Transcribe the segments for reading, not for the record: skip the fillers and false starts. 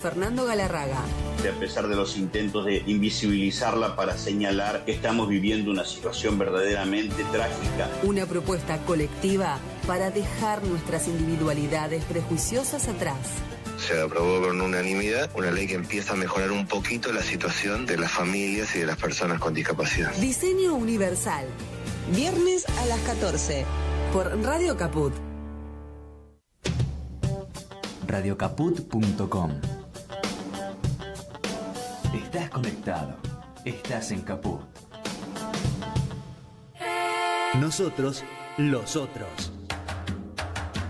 Fernando Galarraga. A pesar de los intentos de invisibilizarla para señalar que estamos viviendo una situación verdaderamente trágica. Una propuesta colectiva para dejar nuestras individualidades prejuiciosas atrás. Se aprobó con unanimidad una ley que empieza a mejorar un poquito la situación de las familias y de las personas con discapacidad. Diseño universal. Viernes a las 14. Por Radio Caput. Radiocaput.com. Estás conectado. Estás en Caput. Nosotros, los otros.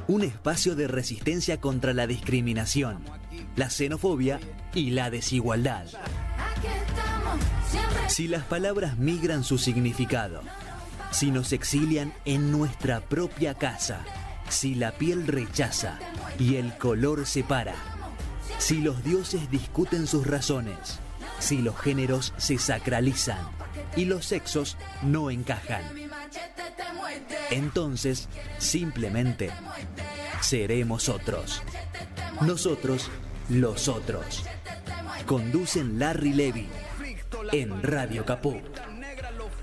Un espacio de resistencia contra la discriminación, la xenofobia y la desigualdad. Si las palabras migran su significado, si nos exilian en nuestra propia casa, si la piel rechaza y el color separa, si los dioses discuten sus razones, si los géneros se sacralizan y los sexos no encajan, entonces simplemente seremos otros. Nosotros, los otros. Conducen Larry Levy en Radio Caput.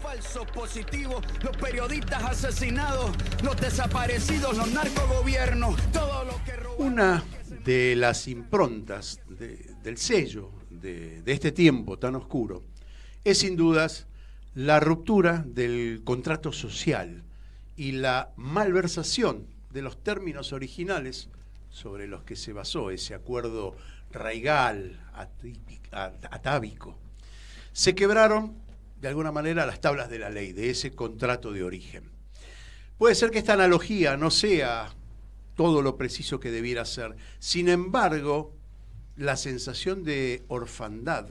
Falsos positivos, los periodistas asesinados, los desaparecidos, los narcogobiernos, todo lo que robaron. Una de las improntas del sello de este tiempo tan oscuro es sin dudas la ruptura del contrato social y la malversación de los términos originales sobre los que se basó ese acuerdo raigal, atávico. Se quebraron de alguna manera las tablas de la ley, de ese contrato de origen. Puede ser que esta analogía no sea todo lo preciso que debiera ser. Sin embargo, la sensación de orfandad,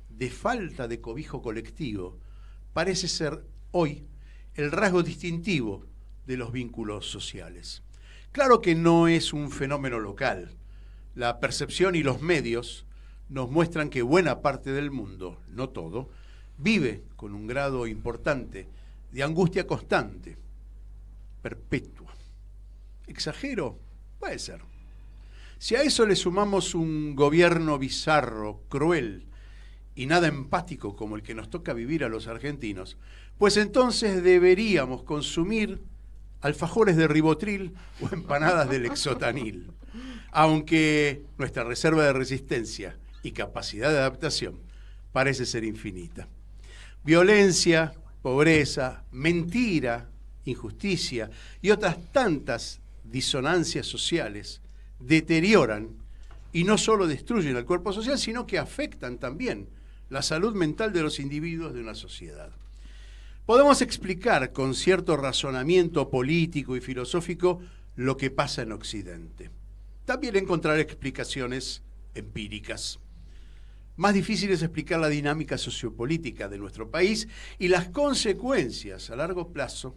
de falta de cobijo colectivo, parece ser hoy el rasgo distintivo de los vínculos sociales. Claro que no es un fenómeno local. La percepción y los medios nos muestran que buena parte del mundo, no todo, vive con un grado importante de angustia constante, perpetua. ¿Exagero? Puede ser. Si a eso le sumamos un gobierno bizarro, cruel y nada empático como el que nos toca vivir a los argentinos, pues entonces deberíamos consumir alfajores de ribotril o empanadas de lexotanil, aunque nuestra reserva de resistencia y capacidad de adaptación parece ser infinita. Violencia, pobreza, mentira, injusticia y otras tantas disonancias sociales deterioran y no solo destruyen al cuerpo social, sino que afectan también la salud mental de los individuos de una sociedad. Podemos explicar con cierto razonamiento político y filosófico lo que pasa en Occidente. También encontrar explicaciones empíricas. Más difícil es explicar la dinámica sociopolítica de nuestro país y las consecuencias a largo plazo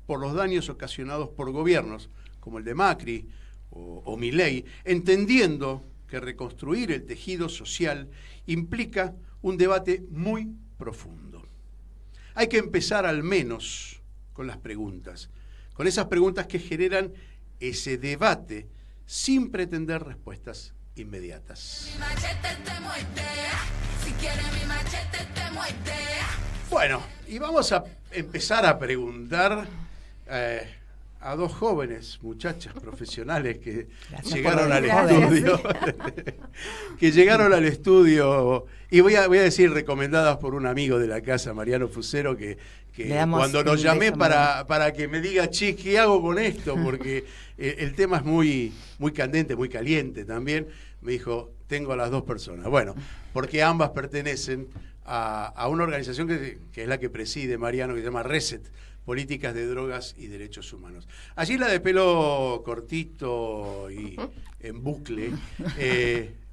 por los daños ocasionados por gobiernos como el de Macri o Milei, entendiendo que reconstruir el tejido social implica un debate muy profundo. Hay que empezar al menos con las preguntas, con esas preguntas que generan ese debate sin pretender respuestas inmediatas. Bueno, y vamos a empezar a preguntar a dos jóvenes muchachas profesionales que llegaron al estudio, que llegaron al estudio, y voy a decir recomendadas por un amigo de la casa, Mariano Fusero, que cuando nos llamé para que me diga, che, ¿qué hago con esto? Porque el tema es muy candente, muy caliente también. Me dijo, tengo a las dos personas. Bueno, porque ambas pertenecen a una organización que es la que preside Mariano, que se llama Reset, Políticas de Drogas y Derechos Humanos. Allí la de pelo cortito y en bucle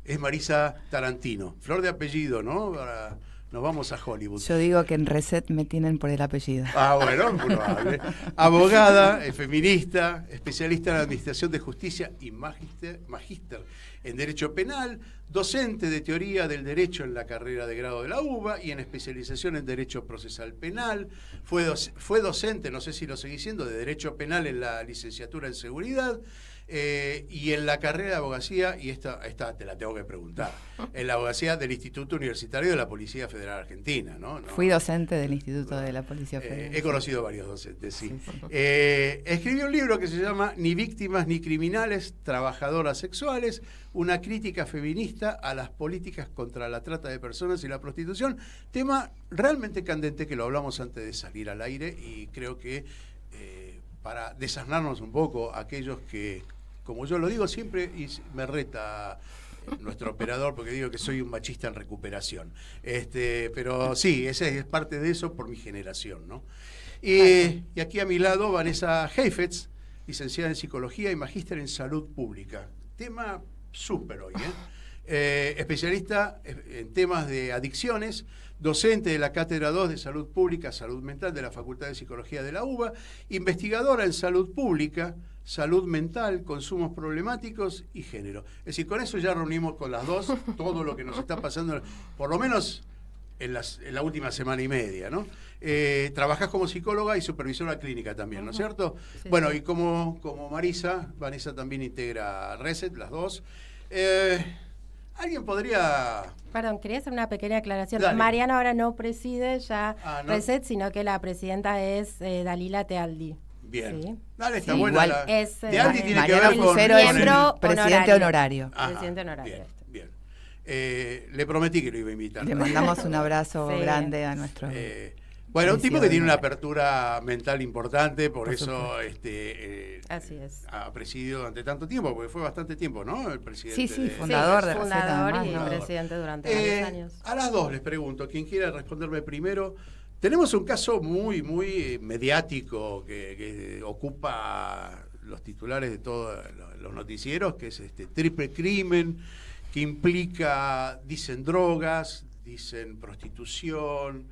es Marisa Tarantino. Flor de apellido, ¿no? Nos vamos a Hollywood. Yo digo que en Reset me tienen por el apellido. Ah, bueno, probable. Abogada, feminista, especialista en Administración de Justicia y magíster en Derecho Penal, docente de Teoría del Derecho en la carrera de grado de la UBA y en especialización en Derecho Procesal Penal. Fue docente, no sé si lo seguí siendo, de Derecho Penal en la licenciatura en Seguridad. Y en la carrera de abogacía, y esta te la tengo que preguntar, en la abogacía del Instituto Universitario de la Policía Federal Argentina, ¿no? Fui docente del Instituto de la Policía Federal. He conocido varios docentes, sí. Escribió un libro que se llama Ni víctimas ni criminales, trabajadoras sexuales, una crítica feminista a las políticas contra la trata de personas y la prostitución, tema realmente candente que lo hablamos antes de salir al aire, y creo que para desasnarnos un poco aquellos que, como yo lo digo siempre, y me reta nuestro operador porque digo que soy un machista en recuperación, pero sí, esa es parte de eso por mi generación, ¿no? Y aquí a mi lado Vanessa Heifetz, licenciada en Psicología y magíster en Salud Pública. Tema súper hoy, especialista en temas de adicciones, docente de la Cátedra 2 de Salud Pública, Salud Mental de la Facultad de Psicología de la UBA, investigadora en Salud Pública, Salud Mental, Consumos Problemáticos y Género. Es decir, con eso ya reunimos con las dos todo lo que nos está pasando, por lo menos en la última semana y media, ¿no? Trabajás como psicóloga y supervisora clínica también, ¿no es cierto? Sí, bueno, sí. Y como Marisa, Vanessa también integra Reset, las dos. ¿Alguien podría...? Perdón, quería hacer una pequeña aclaración. Dale. Mariana ahora no preside ya ¿no? Reset, sino que la presidenta es Dalila Tealdi. Bien. Sí. Dale, está Sí, buena. igual De Aldi tiene que Mariano ver con... Lucero es miembro presidente honorario. Ajá, Presidente honorario. Bien. Le prometí que lo iba a invitar. Le mandamos un abrazo Sí. grande a nuestro... Bueno, un tipo que tiene una honorario. apertura mental importante, por eso Así es. ha presidido durante tanto tiempo, porque fue bastante tiempo, ¿no? El presidente. Sí, fundador de fundador Receta, y además, ¿no? presidente durante varios años. A las dos les pregunto, quien quiera responderme primero. Tenemos un caso muy, muy mediático que ocupa los titulares de todos los noticieros, que es triple crimen, que implica, dicen drogas, dicen prostitución,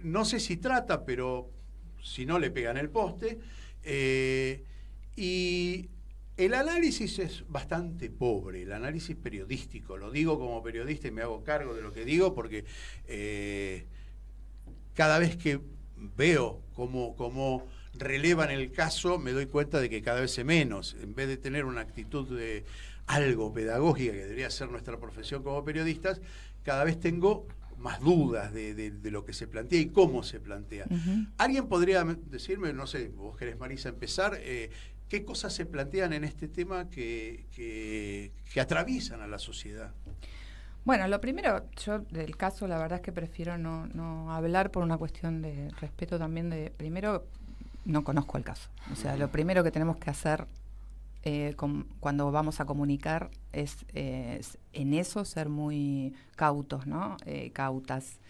no sé si trata, pero si no le pegan el poste, y el análisis es bastante pobre, el análisis periodístico, lo digo como periodista y me hago cargo de lo que digo porque cada vez que veo cómo relevan el caso me doy cuenta de que cada vez es menos, en vez de tener una actitud de algo pedagógica que debería ser nuestra profesión como periodistas, cada vez tengo más dudas de lo que se plantea y cómo se plantea. ¿Alguien podría decirme, no sé, vos querés, Marisa, empezar, qué cosas se plantean en este tema que atraviesan a la sociedad? Bueno, lo primero, yo del caso la verdad es que prefiero no hablar por una cuestión de respeto también primero, no conozco el caso. O sea, lo primero que tenemos que hacer cuando vamos a comunicar es en eso ser muy cautos, ¿no? Cautas.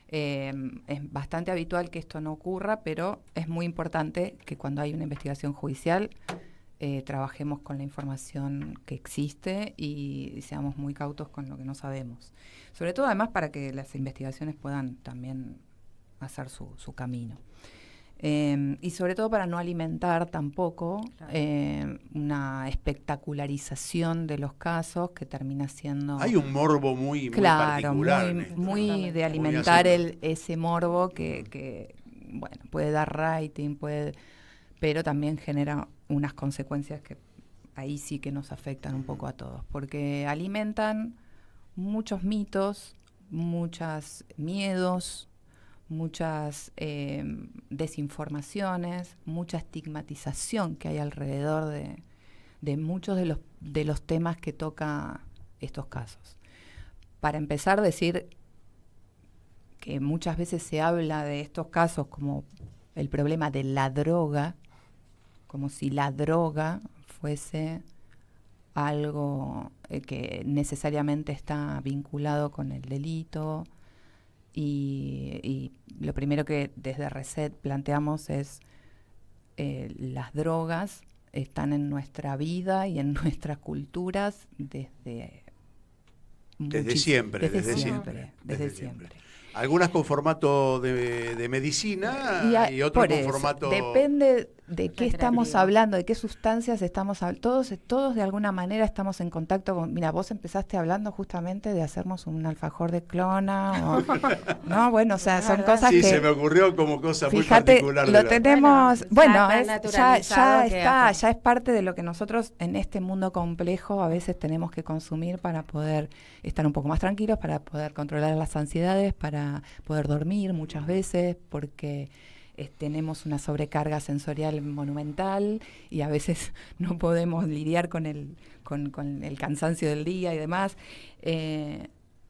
Es bastante habitual que esto no ocurra, pero es muy importante que cuando hay una investigación judicial trabajemos con la información que existe y seamos muy cautos con lo que no sabemos. Sobre todo, además, para que las investigaciones puedan también hacer su camino. Y sobre todo para no alimentar tampoco una espectacularización de los casos que termina siendo... Hay un morbo muy particular. Muy de alimentar ese morbo que bueno, puede dar rating, pero también genera unas consecuencias que ahí sí que nos afectan un poco a todos, porque alimentan muchos mitos, muchos miedos, muchas desinformaciones, mucha estigmatización que hay alrededor de muchos de los temas que toca estos casos. Para empezar, decir que muchas veces se habla de estos casos como el problema de la droga, como si la droga fuese algo que necesariamente está vinculado con el delito. Y lo primero que desde Reset planteamos es las drogas están en nuestra vida y en nuestras culturas desde siempre. Desde siempre. Algunas con formato de medicina y otras con formato... Depende de qué estamos hablando, de qué sustancias estamos hablando. Todos de alguna manera estamos en contacto con... Mira, vos empezaste hablando justamente de hacernos un alfajor de clona. No, bueno, o sea, son cosas que... Sí, se me ocurrió como cosa muy Fíjate, particular. lo tenemos... Bueno, ya ya es parte de lo que nosotros en este mundo complejo a veces tenemos que consumir para poder estar un poco más tranquilos, para poder controlar las ansiedades, para poder dormir muchas veces, porque... tenemos una sobrecarga sensorial monumental y a veces no podemos lidiar con el cansancio del día y demás,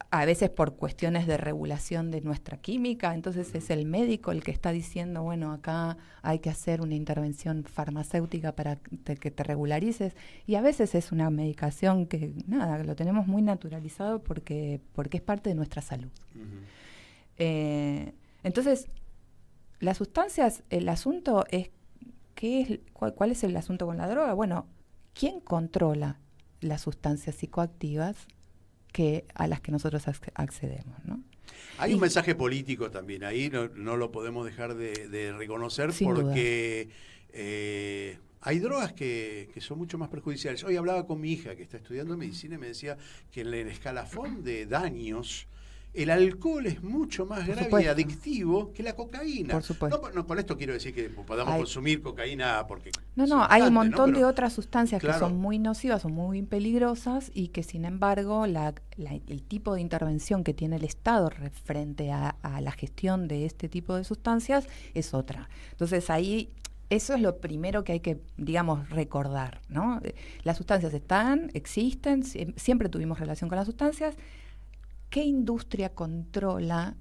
a veces por cuestiones de regulación de nuestra química. Entonces es el médico el que está diciendo, bueno, acá hay que hacer una intervención farmacéutica para que te regularices, y a veces es una medicación que nada, lo tenemos muy naturalizado porque es parte de nuestra salud. Entonces las sustancias, el asunto es, ¿cuál es el asunto con la droga? Bueno, ¿quién controla las sustancias psicoactivas a las que nosotros accedemos, ¿no? Hay un mensaje político también, ahí no lo podemos dejar de reconocer, porque hay drogas que son mucho más perjudiciales. Hoy hablaba con mi hija que está estudiando medicina y me decía que en el escalafón de daños el alcohol es mucho más grave y adictivo que la cocaína. Por supuesto. No, con esto quiero decir que podamos consumir cocaína porque... hay un montón de otras sustancias que son muy nocivas o muy peligrosas y que sin embargo el tipo de intervención que tiene el Estado frente a la gestión de este tipo de sustancias es otra. Entonces ahí... Eso es lo primero que hay que, digamos, recordar, ¿no? Las sustancias existen, siempre tuvimos relación con las sustancias. ¿Qué industria controla?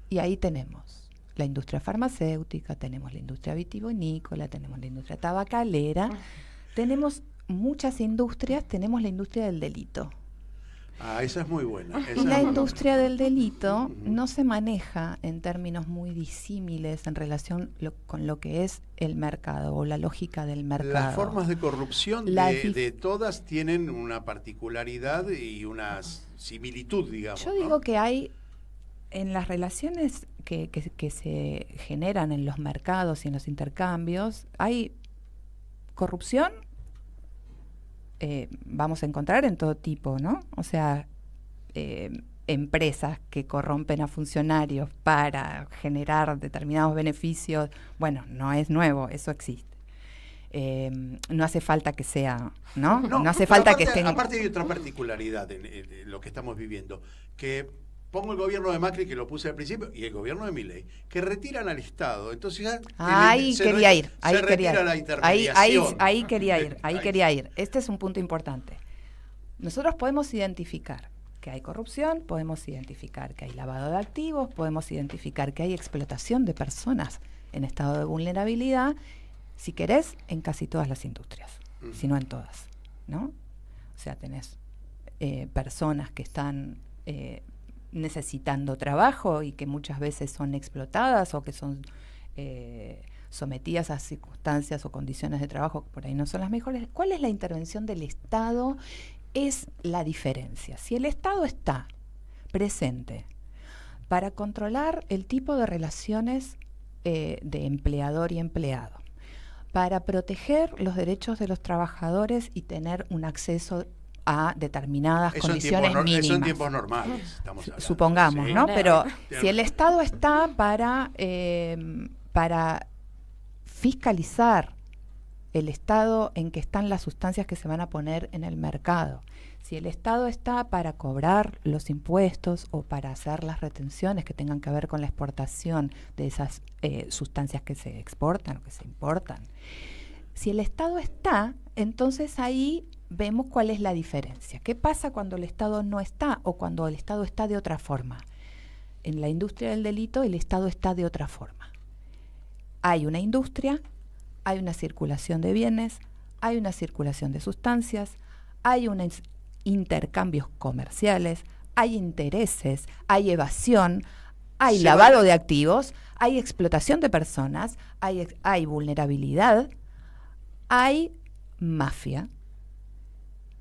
Y ahí tenemos la industria farmacéutica, tenemos la industria vitivinícola, tenemos la industria tabacalera, tenemos muchas industrias, tenemos la industria del delito. Esa es muy buena. Y la industria del delito no se maneja en términos muy disímiles en relación con lo que es el mercado o la lógica del mercado. Las formas de corrupción de todas tienen una particularidad y una similitud, digamos. Yo digo que hay, en las relaciones que se generan en los mercados y en los intercambios, hay corrupción. Vamos a encontrar en todo tipo, ¿no? O sea, empresas que corrompen a funcionarios para generar determinados beneficios, bueno, no es nuevo, eso existe. No hace falta que sea, ¿no? No hace falta que estén... Aparte hay otra particularidad en lo que estamos viviendo, que pongo el gobierno de Macri, que lo puse al principio, y el gobierno de Milei, que retiran al Estado. Entonces ya ahí quería ir. Ahí quería ir. Este es un punto importante. Nosotros podemos identificar que hay corrupción, podemos identificar que hay lavado de activos, podemos identificar que hay explotación de personas en estado de vulnerabilidad, si querés, en casi todas las industrias, si no en todas, ¿no? O sea, tenés personas que están... necesitando trabajo y que muchas veces son explotadas o que son sometidas a circunstancias o condiciones de trabajo que por ahí no son las mejores. ¿Cuál es la intervención del Estado? Es la diferencia. Si el Estado está presente para controlar el tipo de relaciones de empleador y empleado, para proteger los derechos de los trabajadores y tener un acceso a determinadas condiciones mínimas. Eso en tiempos normales, estamos hablando. Supongamos, ¿sí? ¿no? Pero si el Estado está para fiscalizar el estado en que están las sustancias que se van a poner en el mercado, si el Estado está para cobrar los impuestos o para hacer las retenciones que tengan que ver con la exportación de esas sustancias que se exportan o que se importan, si el Estado está, entonces ahí vemos cuál es la diferencia. ¿Qué pasa cuando el Estado no está o cuando el Estado está de otra forma? En la industria del delito el Estado está de otra forma. Hay una industria, hay una circulación de bienes, hay una circulación de sustancias, hay unos intercambios comerciales, hay intereses, hay evasión, hay lavado de activos, hay explotación de personas, hay vulnerabilidad, hay mafia.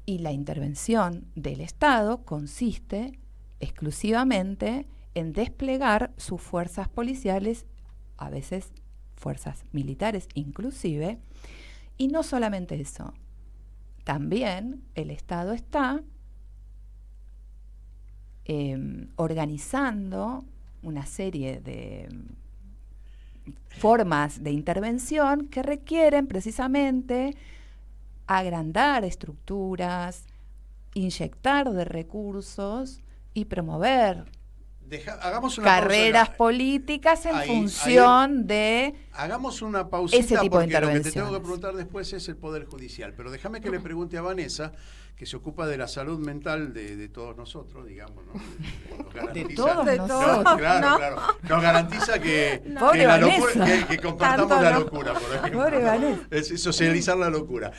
Y la intervención del Estado consiste exclusivamente en desplegar sus fuerzas policiales, a veces fuerzas militares inclusive, y no solamente eso, también el Estado está organizando una serie de formas de intervención que requieren precisamente agrandar estructuras, inyectar de recursos y promover hagamos una carreras políticas en función de hagamos una pausita, ese tipo de porque lo que te intervenciones. tengo que preguntar después es el Poder Judicial. Pero déjame que le pregunte a Vanessa, que se ocupa de la salud mental de todos nosotros, digamos, ¿no? Nos garantiza, de todos nosotros. No, claro. Nos garantiza que la locura, que compartamos Tanto la no. locura, por ejemplo. Pobre ¿no? Vanessa. Es socializar la locura.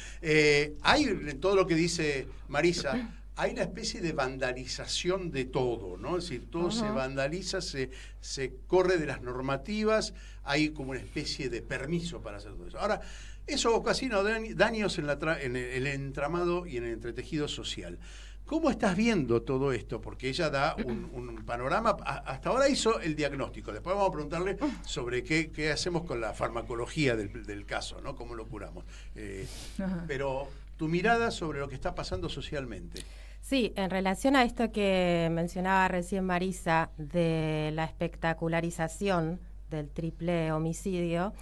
Hay en todo lo que dice Marisa, hay una especie de vandalización de todo, ¿no? Es decir, todo se vandaliza, se corre de las normativas, hay como una especie de permiso para hacer todo eso. Ahora, eso ocasiona daños en el entramado y en el entretejido social. ¿Cómo estás viendo todo esto? Porque ella da un panorama, hasta ahora hizo el diagnóstico, después vamos a preguntarle sobre qué hacemos con la farmacología del caso, ¿no? Cómo lo curamos. Pero tu mirada sobre lo que está pasando socialmente. Sí, en relación a esto que mencionaba recién Marisa, de la espectacularización del triple femicidio,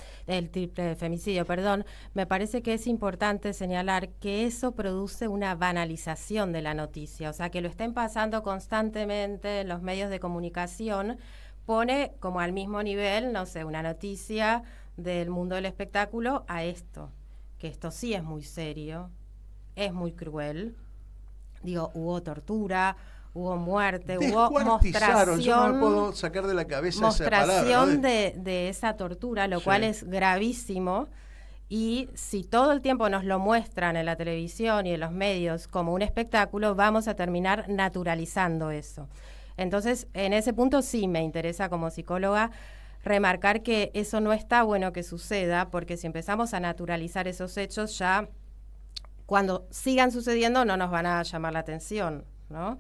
me parece que es importante señalar que eso produce una banalización de la noticia, o sea, que lo estén pasando constantemente en los medios de comunicación, pone como al mismo nivel, no sé, una noticia del mundo del espectáculo a esto, que esto sí es muy serio, es muy cruel. Digo, hubo tortura, hubo muerte, hubo mostración. Yo no me puedo sacar de la cabeza esa palabra, mostración de esa tortura, lo cual es gravísimo. Y si todo el tiempo nos lo muestran en la televisión y en los medios como un espectáculo, vamos a terminar naturalizando eso. Entonces, en ese punto sí me interesa como psicóloga remarcar que eso no está bueno que suceda, porque si empezamos a naturalizar esos hechos, ya cuando sigan sucediendo no nos van a llamar la atención, ¿no?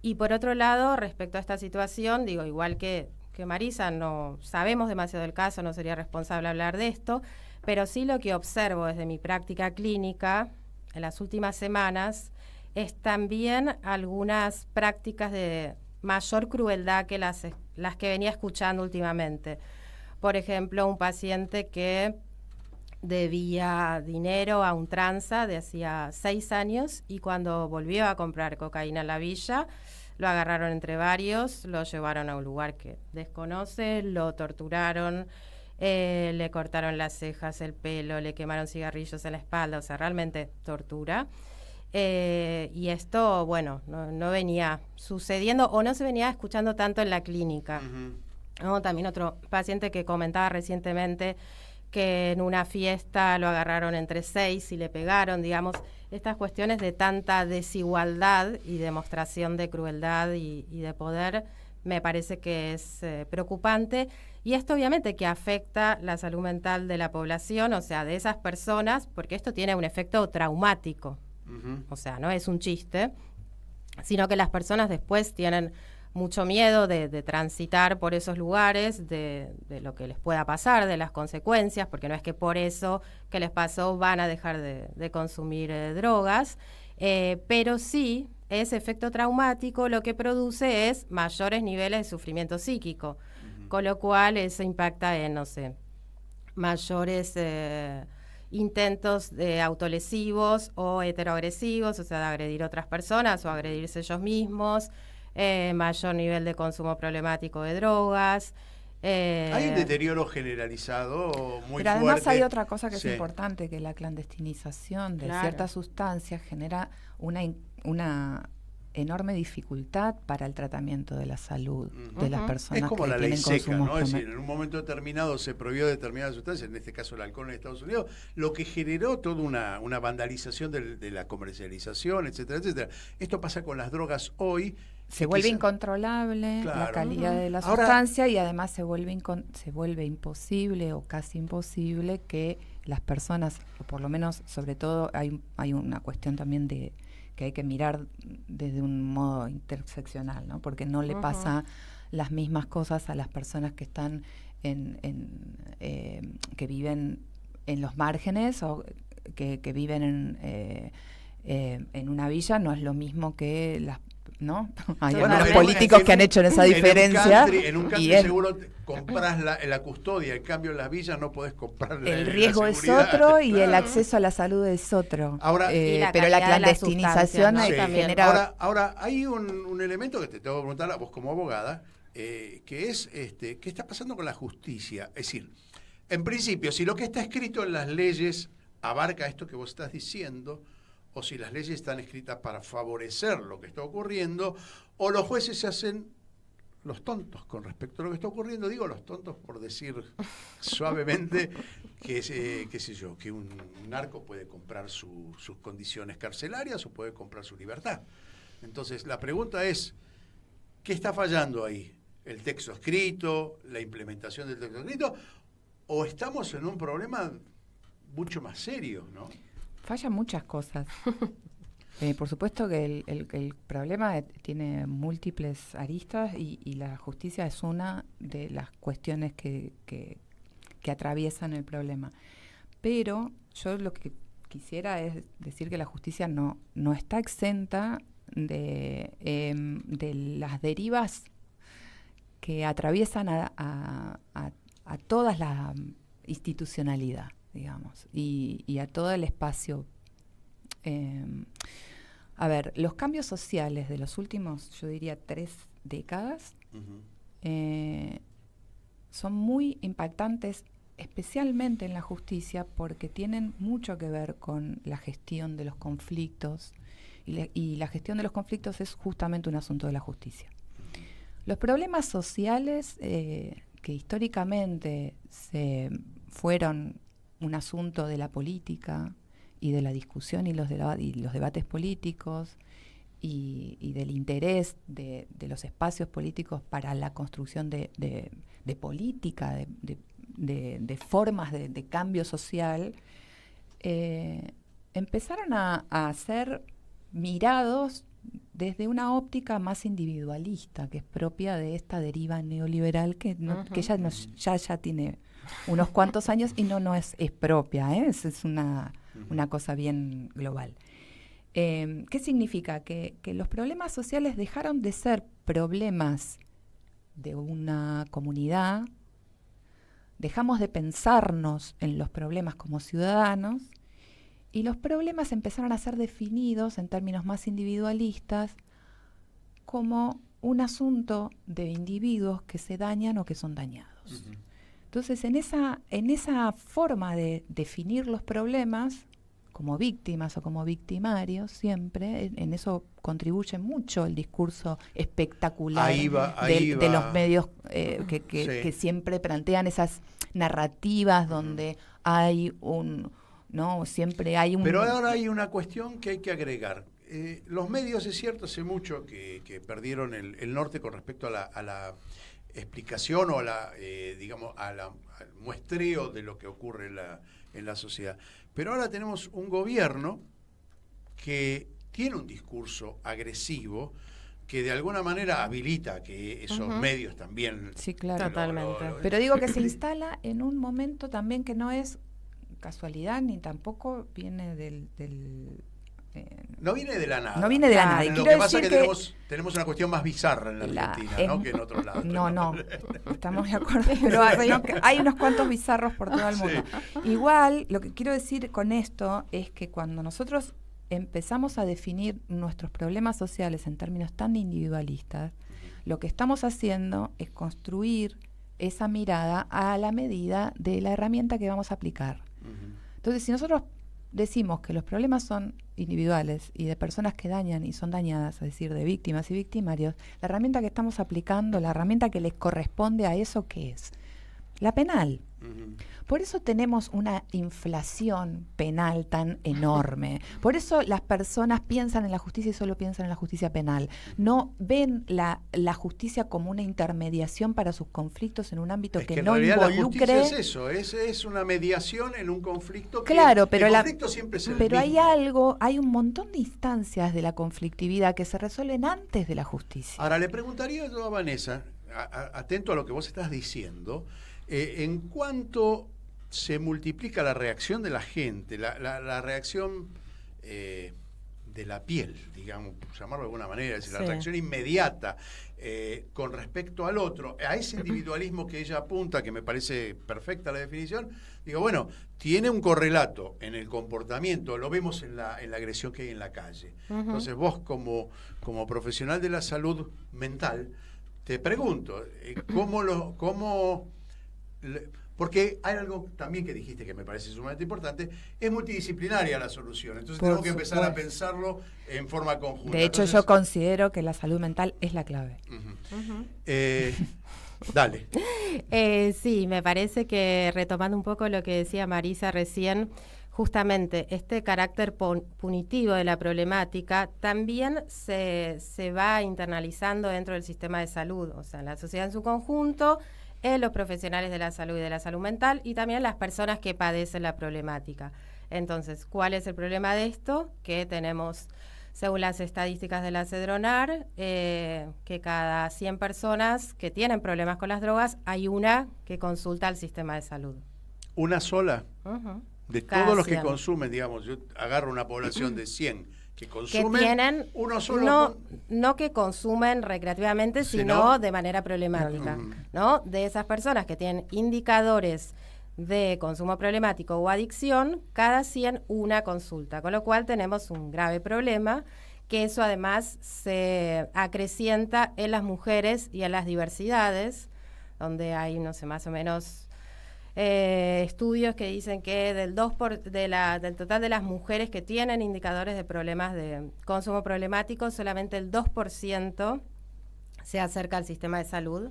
Y por otro lado, respecto a esta situación, digo, igual que Marisa, no sabemos demasiado del caso, no sería responsable hablar de esto, pero sí lo que observo desde mi práctica clínica en las últimas semanas es también algunas prácticas de mayor crueldad que las que venía escuchando últimamente. Por ejemplo, un paciente que debía dinero a un tranza de hacía 6 años y cuando volvió a comprar cocaína en la villa, lo agarraron entre varios, lo llevaron a un lugar que desconoce, lo torturaron, le cortaron las cejas, el pelo, le quemaron cigarrillos en la espalda, o sea, realmente tortura. Y esto, bueno, no venía sucediendo o no se venía escuchando tanto en la clínica. ¿No? También otro paciente que comentaba recientemente que en una fiesta lo agarraron entre 6 y le pegaron, digamos, estas cuestiones de tanta desigualdad y demostración de crueldad y de poder, me parece que es preocupante, y esto obviamente que afecta la salud mental de la población, o sea, de esas personas, porque esto tiene un efecto traumático, o sea, no es un chiste, sino que las personas después tienen mucho miedo de transitar por esos lugares, de lo que les pueda pasar, de las consecuencias, porque no es que por eso que les pasó van a dejar de consumir drogas, pero sí, ese efecto traumático lo que produce es mayores niveles de sufrimiento psíquico, con lo cual eso impacta en, no sé, mayores intentos autolesivos o heteroagresivos, o sea, de agredir a otras personas o agredirse ellos mismos, mayor nivel de consumo problemático de drogas. Hay un deterioro generalizado muy pero además fuerte. hay otra cosa que Sí. es importante, que la clandestinización de ciertas sustancias genera una enorme dificultad para el tratamiento de la salud de las personas Es como que la ley tienen seca, consumos ¿no? Es decir, en un momento determinado se prohibió determinadas sustancias, en este caso el alcohol en Estados Unidos, lo que generó toda una vandalización de la comercialización, etcétera, etcétera. Esto pasa con las drogas hoy. Se vuelve incontrolable la calidad de la sustancia y además se vuelve imposible o casi imposible que las personas, o por lo menos, sobre todo, hay una cuestión también de hay que mirar desde un modo interseccional, ¿no? Porque no le pasa las mismas cosas a las personas que están que viven en los márgenes o que viven en una villa, no es lo mismo que las, ¿no? Hay algunos políticos que han hecho esa diferencia. En un country seguro compras la custodia, en cambio en las villas no podés comprar el riesgo es otro y el acceso a la salud es otro. Ahora, pero la clandestinización genera... Ahora, hay un elemento que te tengo que preguntar a vos como abogada, que es ¿qué está pasando con la justicia? Es decir, en principio, si lo que está escrito en las leyes abarca esto que vos estás diciendo, o si las leyes están escritas para favorecer lo que está ocurriendo, o los jueces se hacen los tontos con respecto a lo que está ocurriendo. Digo los tontos por decir suavemente qué sé yo, que un narco puede comprar sus condiciones carcelarias o puede comprar su libertad. Entonces, la pregunta es, ¿qué está fallando ahí? ¿El texto escrito, la implementación del texto escrito? ¿O estamos en un problema mucho más serio, no? Fallan muchas cosas. Por supuesto que el problema tiene múltiples aristas y la justicia es una de las cuestiones que atraviesan el problema. Pero yo lo que quisiera es decir que la justicia no está exenta de las derivas que atraviesan a toda la institucionalidad, digamos, y a todo el espacio. A ver, los cambios sociales de los últimos, yo diría, 3 décadas, son muy impactantes, especialmente en la justicia, porque tienen mucho que ver con la gestión de los conflictos, y la gestión de los conflictos es justamente un asunto de la justicia. Los problemas sociales que históricamente fueron un asunto de la política y de la discusión y los debates políticos y del interés de los espacios políticos para la construcción de política, de formas de cambio social, empezaron a ser mirados desde una óptica más individualista, que es propia de esta deriva neoliberal que ya tiene unos cuantos años y no es propia, es una cosa bien global. ¿Qué significa? Que los problemas sociales dejaron de ser problemas de una comunidad, dejamos de pensarnos en los problemas como ciudadanos, y los problemas empezaron a ser definidos en términos más individualistas como un asunto de individuos que se dañan o que son dañados. Entonces, en esa forma de definir los problemas como víctimas o como victimarios, siempre, en eso contribuye mucho el discurso espectacular de los medios que siempre plantean esas narrativas donde hay siempre hay un... Pero ahora hay una cuestión que hay que agregar. Los medios, es cierto, hace mucho que perdieron el norte con respecto a la explicación o al muestreo de lo que ocurre en la sociedad. Pero ahora tenemos un gobierno que tiene un discurso agresivo que de alguna manera habilita que esos medios también... Sí, claro. Totalmente. Pero digo que se instala en un momento también que no es casualidad ni tampoco viene del no viene de la nada. No viene de la nada. Lo que pasa es que tenemos una cuestión más bizarra en la Argentina, ¿no? Que en otros lados. No, estamos de acuerdo, pero hay unos cuantos bizarros por todo el mundo. Sí. Igual, lo que quiero decir con esto es que cuando nosotros empezamos a definir nuestros problemas sociales en términos tan individualistas, lo que estamos haciendo es construir esa mirada a la medida de la herramienta que vamos a aplicar. Entonces, si nosotros decimos que los problemas son individuales y de personas que dañan y son dañadas, es decir, de víctimas y victimarios, la herramienta que estamos aplicando, la herramienta que les corresponde a eso, ¿qué es? La penal. Por eso tenemos una inflación penal tan enorme. Por eso las personas piensan en la justicia y solo piensan en la justicia penal. No ven la justicia como una intermediación para sus conflictos en un ámbito que no involucre... La justicia es eso, es una mediación en un conflicto que claro, pero el conflicto siempre es el mismo. Hay un montón de instancias de la conflictividad que se resuelven antes de la justicia. Ahora, le preguntaría yo a Vanessa, atento a lo que vos estás diciendo, en cuanto se multiplica la reacción de la gente, la reacción de la piel, digamos, por llamarlo de alguna manera, es decir, la reacción inmediata con respecto al otro, a ese individualismo que ella apunta, que me parece perfecta la definición, digo, bueno, tiene un correlato en el comportamiento, lo vemos en la agresión que hay en la calle. Entonces vos como profesional de la salud mental, te pregunto, porque hay algo también que dijiste que me parece sumamente importante, es multidisciplinaria la solución, entonces tenemos que empezar a pensarlo en forma conjunta. De hecho, yo considero que la salud mental es la clave. Dale. Sí, me parece que retomando un poco lo que decía Marisa recién, justamente este carácter punitivo de la problemática también se va internalizando dentro del sistema de salud, o sea, en la sociedad en su conjunto, en los profesionales de la salud y de la salud mental y también las personas que padecen la problemática. Entonces, ¿cuál es el problema de esto? Que tenemos, según las estadísticas de la Cedronar, que cada 100 personas que tienen problemas con las drogas, hay una que consulta al sistema de salud. ¿Una sola? De Cada todos los 100. que consumen, digamos, yo agarro una población de 100 que consumen, que tienen, uno solo... No que consumen recreativamente, sino de manera problemática, ¿no? De esas personas que tienen indicadores de consumo problemático o adicción, cada 100 una consulta, con lo cual tenemos un grave problema, que eso además se acrecienta en las mujeres y en las diversidades, donde hay, no sé, más o menos... estudios que dicen que del total de las mujeres que tienen indicadores de problemas de consumo problemático, solamente el 2% se acerca al sistema de salud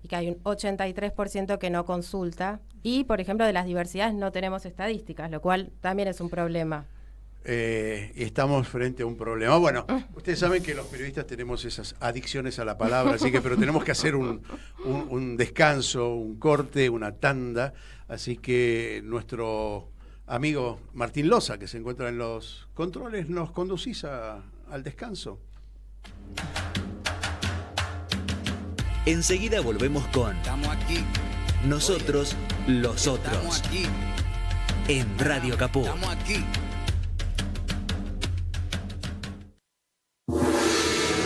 y que hay un 83% que no consulta. Y, por ejemplo, de las diversidades no tenemos estadísticas, lo cual también es un problema. Estamos frente a un problema. Bueno, ustedes saben que los periodistas tenemos esas adicciones a la palabra, así que pero tenemos que hacer un descanso, un corte, una tanda. Así que nuestro amigo Martín Loza, que se encuentra en los controles, nos conducís al descanso. Enseguida volvemos con Nosotros los Otros en Radio Caput.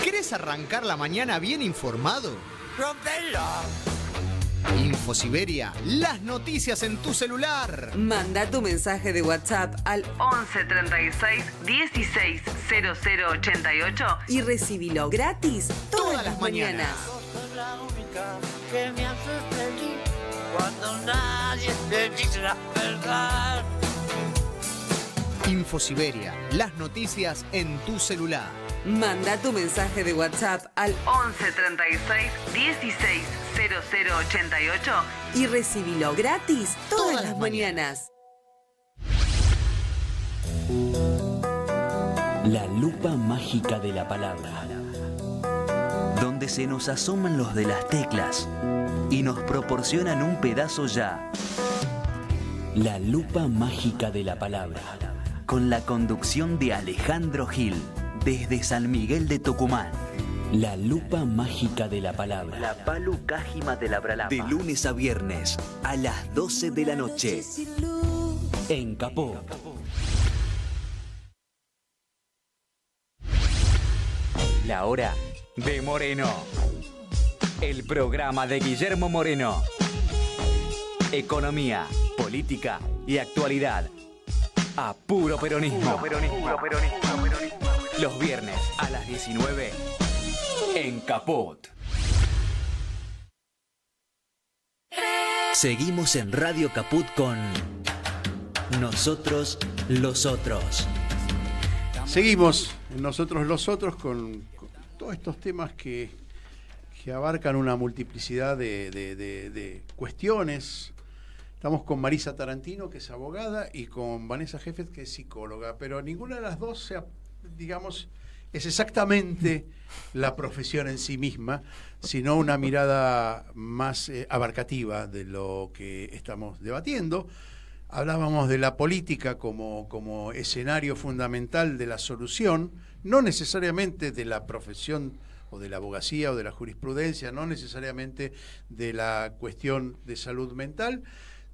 ¿Querés arrancar la mañana bien informado? ¡Rompelo! Infosiberia, las noticias en tu celular. Manda tu mensaje de WhatsApp al 11 36 16 00 88 y recibilo gratis todas las mañanas. Sos la única que me haces feliz cuando nadie te dice la verdad. Infosiberia, las noticias en tu celular. Manda tu mensaje de WhatsApp al 11 36 16 00 88 y recibilo gratis todas las mañanas. La lupa mágica de la palabra, donde se nos asoman los de las teclas y nos proporcionan un pedazo ya. La lupa mágica de la palabra, con la conducción de Alejandro Gil, desde San Miguel de Tucumán. La lupa mágica de la palabra. La palu cájima de la bralapa. De lunes a viernes a las 12 de la noche. En Capó. La hora de Moreno. El programa de Guillermo Moreno. Economía, política y actualidad. A puro peronismo. Los viernes a las 19 en Caput. Seguimos en Radio Caput con Nosotros los Otros. Seguimos en Nosotros los Otros con todos estos temas que que abarcan una multiplicidad de cuestiones. Estamos con Marisa Tarantino, que es abogada, y con Vanessa Jeffet, que es psicóloga, pero ninguna de las dos, digamos, es exactamente la profesión en sí misma, sino una mirada más abarcativa de lo que estamos debatiendo. Hablábamos de la política como escenario fundamental de la solución, no necesariamente de la profesión o de la abogacía o de la jurisprudencia, no necesariamente de la cuestión de salud mental,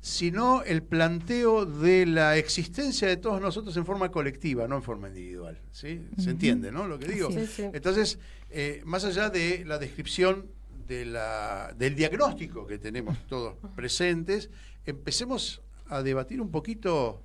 sino el planteo de la existencia de todos nosotros en forma colectiva, no en forma individual. ¿Sí? ¿Se entiende, no? Lo que digo. Sí, sí. Entonces, más allá de la descripción del diagnóstico que tenemos todos presentes, empecemos a debatir un poquito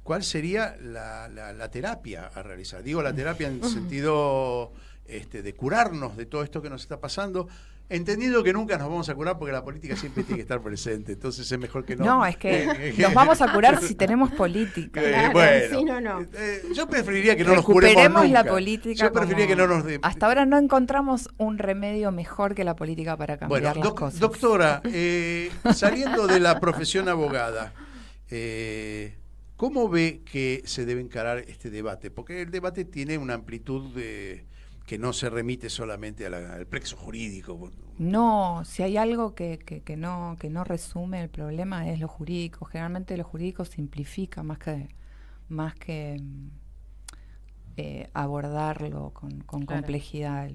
cuál sería la terapia a realizar. Digo la terapia en sentido de curarnos de todo esto que nos está pasando, entendiendo que nunca nos vamos a curar porque la política siempre tiene que estar presente, entonces es mejor que no. No, es que nos vamos a curar si tenemos política. Bueno, sí, no. Yo preferiría que no nos curemos nunca. La política. Yo preferiría que no nos hasta ahora no encontramos un remedio mejor que la política para cambiar las cosas. Doctora, saliendo de la profesión abogada, ¿cómo ve que se debe encarar este debate? Porque el debate tiene una amplitud que no se remite solamente al plexo jurídico. No, si hay algo que no resume el problema es lo jurídico. Generalmente lo jurídico simplifica más que abordarlo con complejidad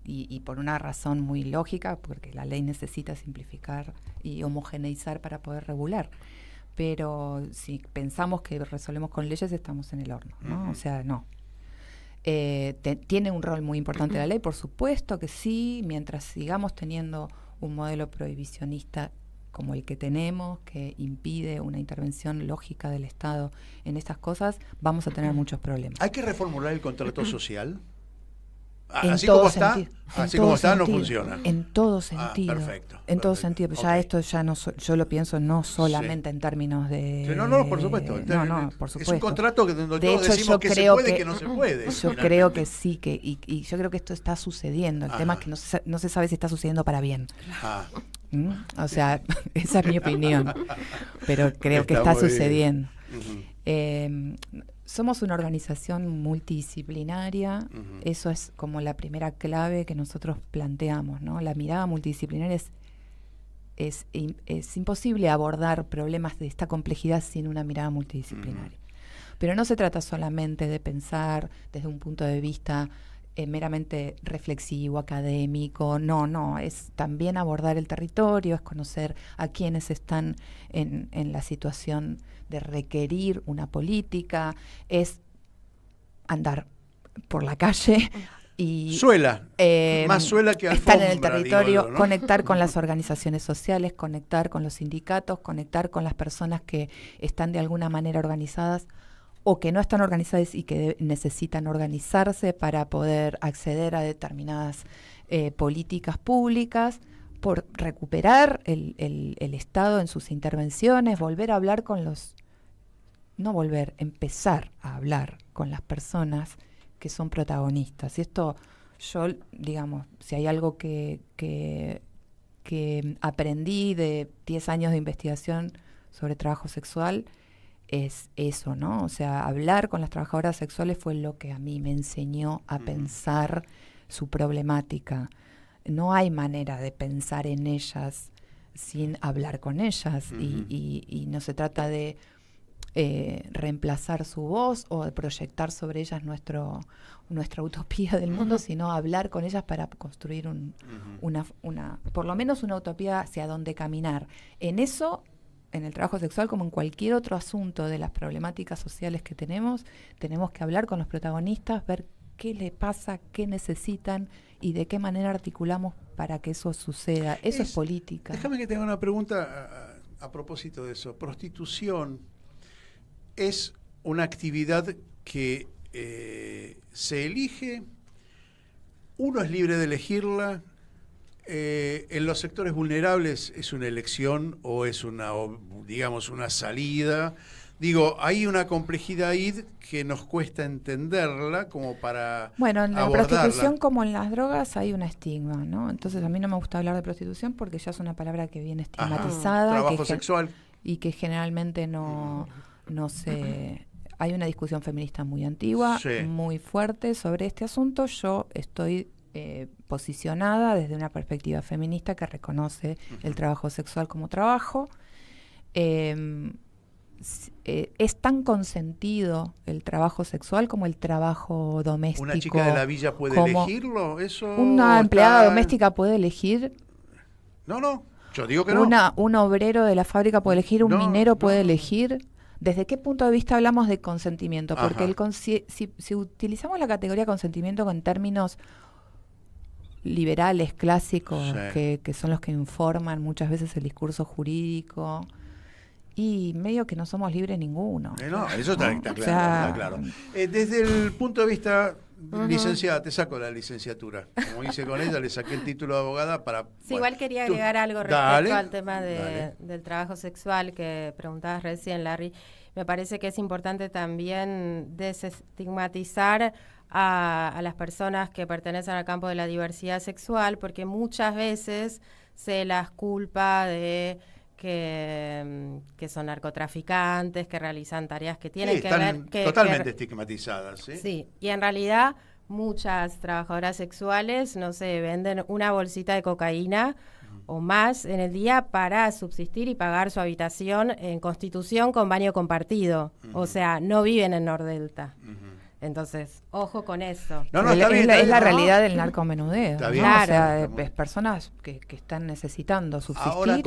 y por una razón muy lógica, porque la ley necesita simplificar y homogeneizar para poder regular. Pero si pensamos que resolvemos con leyes, estamos en el horno, ¿no? O sea, no. Tiene un rol muy importante la ley, por supuesto que sí, mientras sigamos teniendo un modelo prohibicionista como el que tenemos, que impide una intervención lógica del Estado en estas cosas, vamos a tener muchos problemas. ¿Hay que reformular el contrato social? Así como está, no funciona. En todo sentido. Perfecto. En todo sentido. Pero ya esto ya no yo lo pienso no solamente en términos de. No, por supuesto. Por supuesto. Es un contrato que donde de todos hecho, decimos que se puede, que no se puede. Yo creo que sí, y yo creo que esto está sucediendo. El tema es que no se sabe si está sucediendo para bien. O sea, esa es mi opinión. Pero creo que está sucediendo. Somos una organización multidisciplinaria, eso es como la primera clave que nosotros planteamos, ¿no? La mirada multidisciplinaria es imposible abordar problemas de esta complejidad sin una mirada multidisciplinaria. Pero no se trata solamente de pensar desde un punto de vista meramente reflexivo, académico, no, es también abordar el territorio, es conocer a quienes están en la situación de requerir una política, es andar por la calle y más suela que alfombra, estar en el territorio, ¿no? conectar con las organizaciones sociales, conectar con los sindicatos, conectar con las personas que están de alguna manera organizadas o que no están organizadas y que necesitan organizarse para poder acceder a determinadas políticas públicas, por recuperar el Estado en sus intervenciones, empezar a hablar con las personas que son protagonistas. Y esto, yo, digamos, si hay algo que aprendí de 10 años de investigación sobre trabajo sexual, es eso, ¿no? O sea, hablar con las trabajadoras sexuales fue lo que a mí me enseñó a pensar su problemática. No hay manera de pensar en ellas sin hablar con ellas y no se trata de reemplazar su voz o de proyectar sobre ellas nuestra utopía del mundo, sino hablar con ellas para construir por lo menos una utopía hacia dónde caminar. En eso, en el trabajo sexual, como en cualquier otro asunto de las problemáticas sociales que tenemos que hablar con los protagonistas, ver qué les pasa, qué necesitan y de qué manera articulamos para que eso suceda. Eso es política. Déjame que te haga una pregunta a propósito de eso. Prostitución es una actividad que se elige, uno es libre de elegirla, en los sectores vulnerables es una elección o es una salida Digo, hay una complejidad ahí que nos cuesta entenderla como para Bueno, en la abordarla. prostitución como en las drogas hay un estigma, ¿no? Entonces a mí no me gusta hablar de prostitución porque ya es una palabra que viene estigmatizada. Trabajo sexual. Y que generalmente no se... Hay una discusión feminista muy antigua, Sí. muy fuerte sobre este asunto. Yo estoy posicionada desde una perspectiva feminista que reconoce el trabajo sexual como trabajo. Es tan consentido el trabajo sexual como el trabajo doméstico. ¿Una chica de la villa puede elegirlo? ¿Eso una empleada doméstica puede elegir. No, yo digo que no. Un obrero de la fábrica puede elegir, un minero puede elegir. ¿Desde qué punto de vista hablamos de consentimiento? Porque si utilizamos la categoría consentimiento con términos liberales, clásicos, Sí. que son los que informan muchas veces el discurso jurídico, y medio que no somos libres ninguno. No, eso está claro. O sea, está claro. Desde el punto de vista, licenciada, te saco la licenciatura. Como hice con ella, le saqué el título de abogada para... Sí, igual quería agregar algo respecto al tema del trabajo sexual que preguntabas recién, Larry. Me parece que es importante también desestigmatizar a las personas que pertenecen al campo de la diversidad sexual, porque muchas veces se las culpa de que son narcotraficantes, que realizan tareas que tienen que ver... totalmente estigmatizadas. Sí, y en realidad muchas trabajadoras sexuales, no sé, venden una bolsita de cocaína o más en el día para subsistir y pagar su habitación en Constitución con baño compartido. O sea, no viven en Nordelta. Entonces, ojo con eso. Es la realidad del narcomenudeo. Está bien. Claro. O sea, es personas que están necesitando subsistir. Ahora,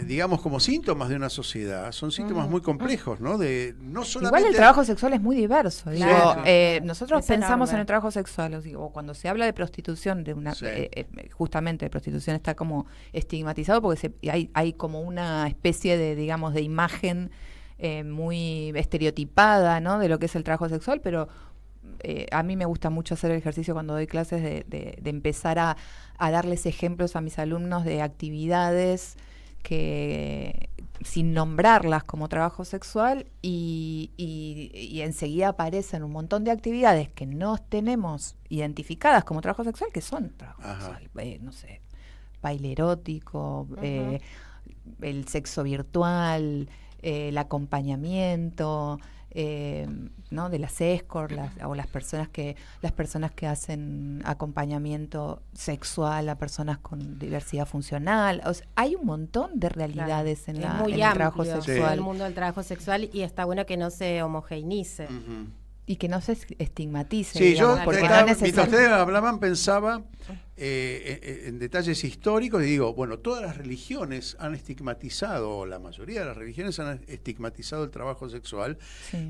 digamos, como síntomas de una sociedad, son síntomas muy complejos, ¿no? No solamente... Igual el trabajo sexual es muy diverso. Claro. Nosotros Es pensamos enorme. en el trabajo sexual, o cuando se habla de prostitución, justamente prostitución está como estigmatizado porque hay como una especie de, digamos, de imagen muy estereotipada, ¿no?, de lo que es el trabajo sexual, pero a mí me gusta mucho hacer el ejercicio cuando doy clases de empezar a darles ejemplos a mis alumnos de actividades que sin nombrarlas como trabajo sexual y enseguida aparecen un montón de actividades que no tenemos identificadas como trabajo sexual que son trabajo sexual, no sé, baile erótico, el sexo virtual, el acompañamiento, ¿no?, de las escort o las personas que hacen acompañamiento sexual a personas con diversidad funcional. O sea, hay un montón de realidades en el trabajo sexual. El mundo del trabajo sexual, y está bueno que no se homogeneice. Y que no se estigmatice. Sí, digamos, yo porque mientras ustedes hablaban pensaba en detalles históricos y digo, bueno, todas las religiones han estigmatizado, o la mayoría de las religiones han estigmatizado el trabajo sexual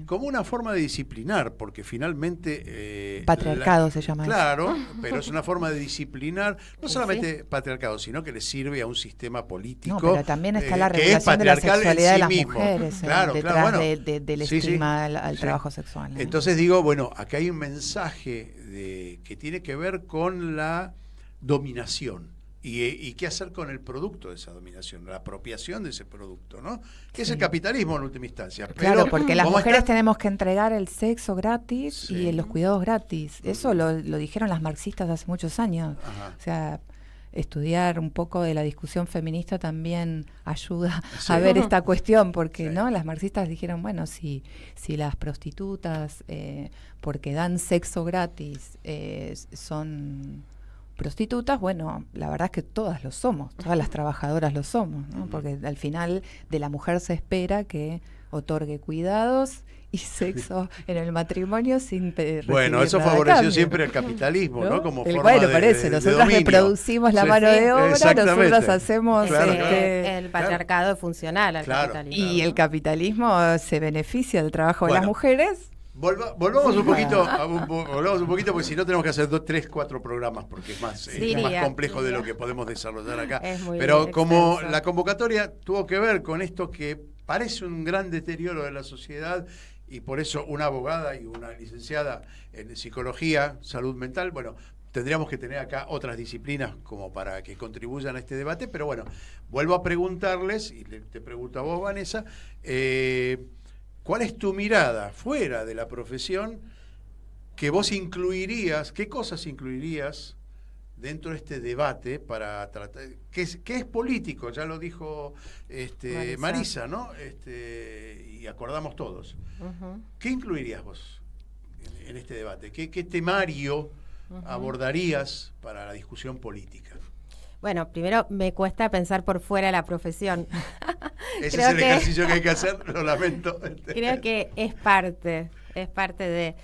como una forma de disciplinar, porque finalmente... patriarcado se llama Claro, pero es una forma de disciplinar, no solamente patriarcado, sino que le sirve a un sistema político. No, pero también está la regulación de la sexualidad de las mujeres detrás del estigma al trabajo sexual, ¿no? Entonces digo, bueno, acá hay un mensaje que tiene que ver con la dominación y qué hacer con el producto de esa dominación, la apropiación de ese producto, ¿no? Que es el capitalismo en última instancia. Claro, pero, porque las mujeres tenemos que entregar el sexo gratis y los cuidados gratis. Eso lo dijeron las marxistas hace muchos años. O sea, estudiar un poco de la discusión feminista también ayuda a ver esta cuestión, porque no, las marxistas dijeron, bueno, si las prostitutas, porque dan sexo gratis, son prostitutas, bueno, la verdad es que todas lo somos, todas las trabajadoras lo somos, ¿no? Porque al final de la mujer se espera que otorgue cuidados y sexo en el matrimonio sin recibir Bueno, eso nada favoreció cambio, siempre el capitalismo, ¿no? Como forma bueno, por eso, de nosotras dominio. reproducimos la mano de obra, nosotras hacemos el patriarcado es funcional al capitalismo. Y el capitalismo se beneficia del trabajo de las mujeres. Volvamos un poquito, porque si no tenemos que hacer 2, 3, 4 programas, porque es más complejo de lo que podemos desarrollar acá. Pero como la convocatoria tuvo que ver con esto que parece un gran deterioro de la sociedad, y por eso una abogada y una licenciada en psicología, salud mental, bueno, tendríamos que tener acá otras disciplinas como para que contribuyan a este debate, pero bueno, vuelvo a preguntarles, y te pregunto a vos, Vanessa, ¿cuál es tu mirada fuera de la profesión que vos incluirías, qué cosas incluirías dentro de este debate para tratar, que es político, ya lo dijo Marisa, ¿no? Y acordamos todos. ¿Qué incluirías vos en este debate? ¿Qué temario abordarías para la discusión política? Bueno, primero me cuesta pensar por fuera de la profesión. Ese es el ejercicio que hay que hacer, lo lamento. Creo que es parte de...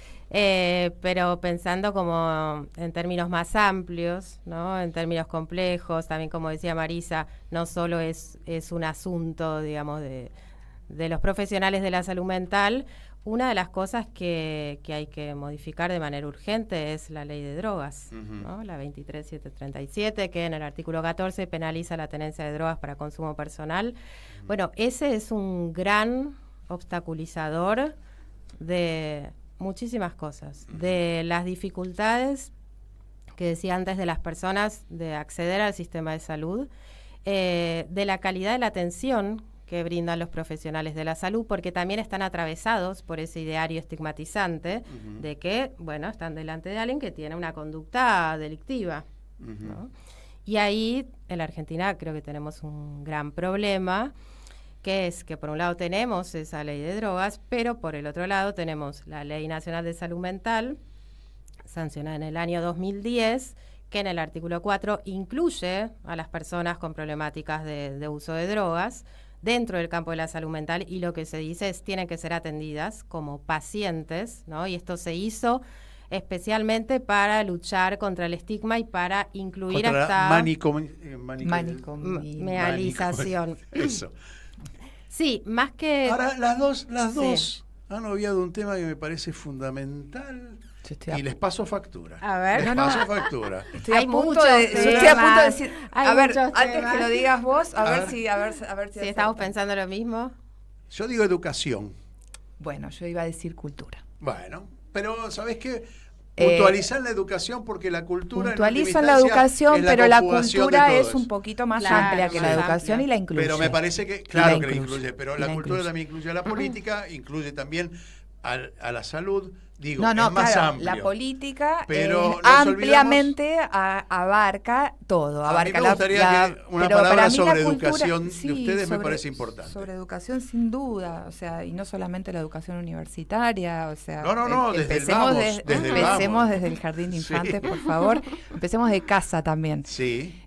pero pensando como en términos más amplios, ¿no? En términos complejos, también como decía Marisa, no solo es un asunto, digamos, de los profesionales de la salud mental. Una de las cosas que hay que modificar de manera urgente es la ley de drogas, ¿no? La 23737, que en el artículo 14 penaliza la tenencia de drogas para consumo personal. Bueno, ese es un gran obstaculizador de muchísimas cosas, de las dificultades que decía antes de las personas de acceder al sistema de salud, de la calidad de la atención que brindan los profesionales de la salud, porque también están atravesados por ese ideario estigmatizante de que, bueno, están delante de alguien que tiene una conducta delictiva, ¿no? Y ahí, en la Argentina, creo que tenemos un gran problema, que es que por un lado tenemos esa ley de drogas, pero por el otro lado tenemos la Ley Nacional de Salud Mental, sancionada en el año 2010, que en el artículo 4 incluye a las personas con problemáticas de uso de drogas dentro del campo de la salud mental, y lo que se dice es tienen que ser atendidas como pacientes, ¿no? Y esto se hizo especialmente para luchar contra el estigma y para incluir contra hasta manicomialización. Eso. Sí, más que... Ahora, las dos han obviado un tema que me parece fundamental y les paso factura. A ver. Les paso factura. Estoy a punto de decir, a ver, antes que lo digas vos, a ver si estamos pensando lo mismo. Yo digo educación. Bueno, yo iba a decir cultura. Bueno, pero ¿sabés qué? Puntualizar la educación, porque la cultura... Puntualizan la educación, pero la cultura es un poquito más amplia que la educación y la incluye. Pero me parece que, claro que la incluye, pero la cultura también incluye a la política, incluye también a la salud. Digo, es más amplio. La política pero ampliamente abarca todo. A mí me gustaría que una palabra sobre educación de ustedes me parece importante. Sobre educación, sin duda, o sea, y no solamente la educación universitaria, o sea... No, empecemos desde el jardín de infantes, por favor. Empecemos de casa también. Sí.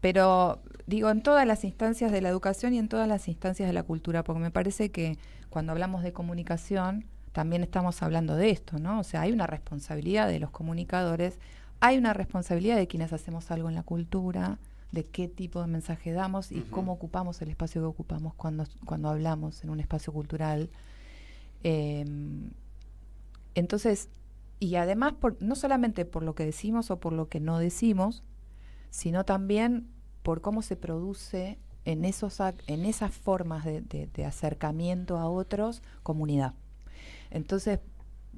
Pero, digo, en todas las instancias de la educación y en todas las instancias de la cultura, porque me parece que cuando hablamos de comunicación también estamos hablando de esto, ¿no? O sea, hay una responsabilidad de los comunicadores, hay una responsabilidad de quienes hacemos algo en la cultura, de qué tipo de mensaje damos y cómo ocupamos el espacio que ocupamos cuando hablamos en un espacio cultural. Entonces, y además, no solamente por lo que decimos o por lo que no decimos, sino también por cómo se produce en esas formas de acercamiento a otros, comunidad. Entonces,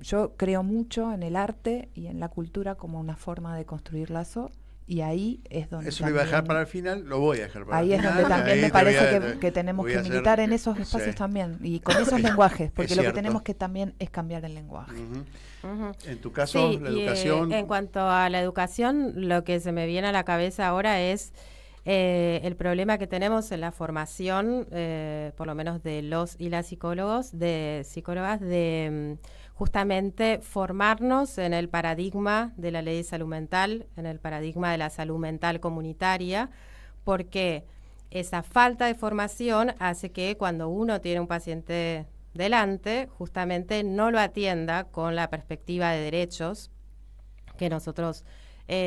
yo creo mucho en el arte y en la cultura como una forma de construir lazo, y ahí es donde... Eso lo iba a dejar para el final, lo voy a dejar para el final. Ahí es donde también me parece que tenemos que militar en esos espacios también, y con esos lenguajes, porque lo que tenemos que también es cambiar el lenguaje. En tu caso, la educación... En cuanto a la educación, lo que se me viene a la cabeza ahora es... el problema que tenemos en la formación, por lo menos de los y las psicólogas, de justamente formarnos en el paradigma de la ley de salud mental, en el paradigma de la salud mental comunitaria, porque esa falta de formación hace que cuando uno tiene un paciente delante, justamente no lo atienda con la perspectiva de derechos que nosotros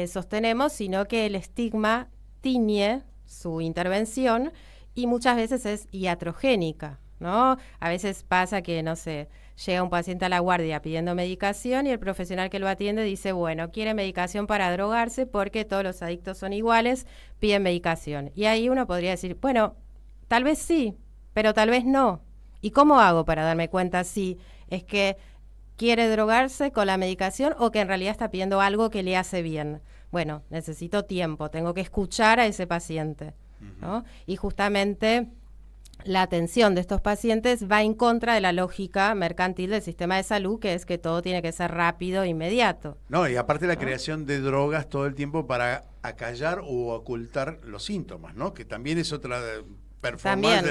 sostenemos, sino que el estigma tiñe su intervención y muchas veces es iatrogénica, ¿no? A veces pasa que, no sé, llega un paciente a la guardia pidiendo medicación y el profesional que lo atiende dice, bueno, quiere medicación para drogarse porque todos los adictos son iguales, piden medicación. Y ahí uno podría decir, bueno, tal vez sí, pero tal vez no. ¿Y cómo hago para darme cuenta si es que quiere drogarse con la medicación o que en realidad está pidiendo algo que le hace bien. Bueno, necesito tiempo, tengo que escuchar a ese paciente, ¿no? Y justamente la atención de estos pacientes va en contra de la lógica mercantil del sistema de salud, que es que todo tiene que ser rápido e inmediato. No, y aparte la creación de drogas todo el tiempo para acallar o ocultar los síntomas, ¿no? Que también es otra performance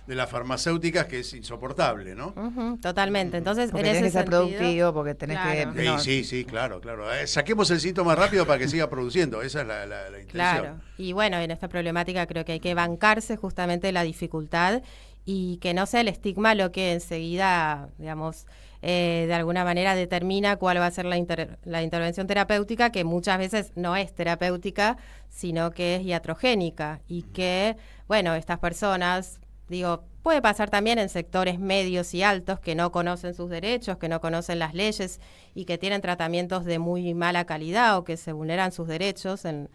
de las farmacéuticas que es insoportable, ¿no? Totalmente. Entonces, porque en tenés ese que ser sentido, productivo, porque tenés que... Sí, claro. Saquemos el síntoma rápido para que siga produciendo. Esa es la intención. Claro. Y bueno, en esta problemática creo que hay que bancarse justamente la dificultad y que no sea el estigma lo que enseguida, digamos, de alguna manera determina cuál va a ser la intervención terapéutica, que muchas veces no es terapéutica, sino que es iatrogénica. Y que, bueno, estas personas, digo, puede pasar también en sectores medios y altos que no conocen sus derechos, que no conocen las leyes y que tienen tratamientos de muy mala calidad o que se vulneran sus derechos en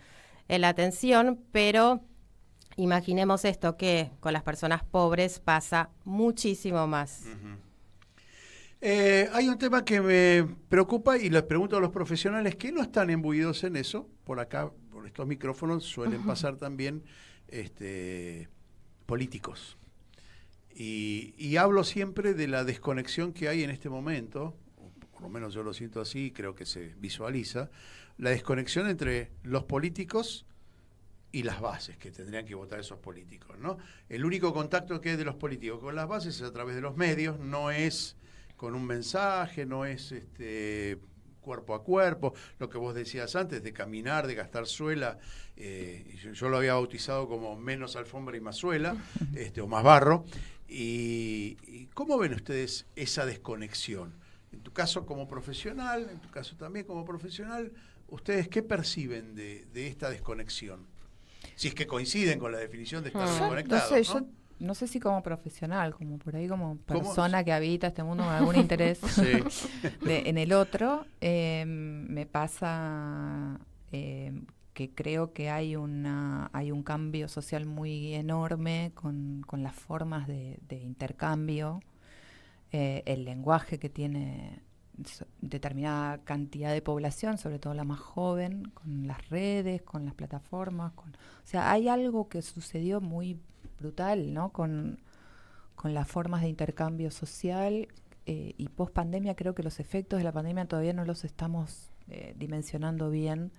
la atención, pero imaginemos esto, que con las personas pobres pasa muchísimo más. Hay un tema que me preocupa y les pregunto a los profesionales que no están imbuidos en eso. Por acá, por estos micrófonos, suelen pasar también políticos. Y hablo siempre de la desconexión que hay en este momento, por lo menos yo lo siento así, creo que se visualiza, la desconexión entre los políticos y las bases que tendrían que votar esos políticos, ¿no? El único contacto que hay de los políticos con las bases es a través de los medios, no es con un mensaje, no es cuerpo a cuerpo, lo que vos decías antes, de caminar, de gastar suela, yo lo había bautizado como menos alfombra y más suela, o más barro. ¿Y cómo ven ustedes esa desconexión? En tu caso como profesional, en tu caso también como profesional, ¿ustedes qué perciben de esta desconexión? Si es que coinciden con la definición de estar desconectados, ¿no? No sé si como profesional, como por ahí como persona que habita este mundo con algún interés en el otro, me pasa que creo que hay un cambio social muy enorme con las formas de intercambio, el lenguaje que tiene determinada cantidad de población, sobre todo la más joven, con las redes, con las plataformas, o sea, hay algo que sucedió muy brutal, ¿no? Con las formas de intercambio social y post pandemia. Creo que los efectos de la pandemia todavía no los estamos dimensionando bien,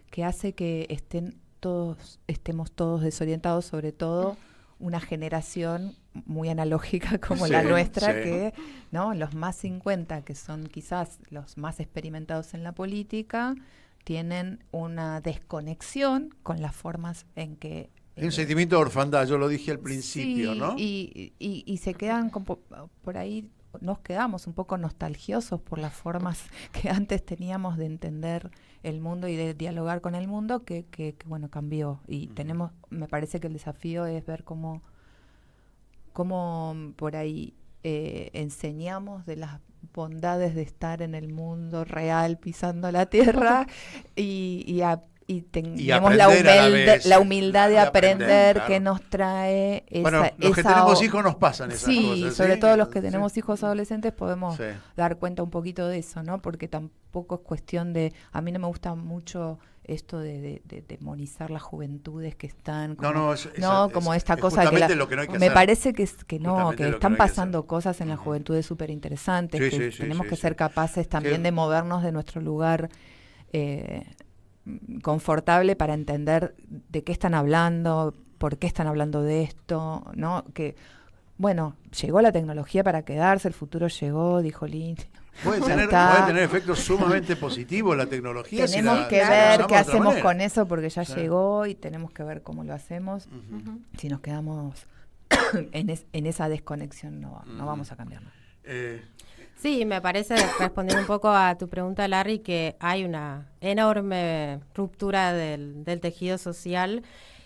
que hace que estemos todos desorientados, sobre todo una generación muy analógica como la nuestra, que ¿no? Los más 50, que son quizás los más experimentados en la política, tienen una desconexión con las formas en que un sentimiento de orfandad, yo lo dije al principio, ¿no? Y se quedan por ahí, nos quedamos un poco nostalgiosos por las formas que antes teníamos de entender el mundo y de dialogar con el mundo, que bueno, cambió. Y me parece que el desafío es ver cómo por ahí enseñamos de las bondades de estar en el mundo real, pisando la tierra, y tenemos la humildad de aprender, claro, que nos trae esa... Bueno, los que tenemos hijos nos pasan esas cosas. Sí, sobre todo los que tenemos hijos adolescentes podemos dar cuenta un poquito de eso, ¿no? Porque tampoco es cuestión de... A mí no me gusta mucho esto de demonizar las juventudes que están... Como esta cosa que... Me parece que están pasando cosas en la juventud súper interesantes, tenemos que ser capaces también de movernos de nuestro lugar... confortable para entender de qué están hablando, por qué están hablando de esto, ¿no? Que, bueno, llegó la tecnología para quedarse, el futuro llegó, dijo Lynn. Puede tener efectos sumamente positivos la tecnología. Tenemos que ver qué hacemos con eso, porque ya llegó y tenemos que ver cómo lo hacemos. Si nos quedamos en esa desconexión, no vamos a cambiar nada. Sí, me parece, respondiendo un poco a tu pregunta, Larry, que hay una enorme ruptura del tejido social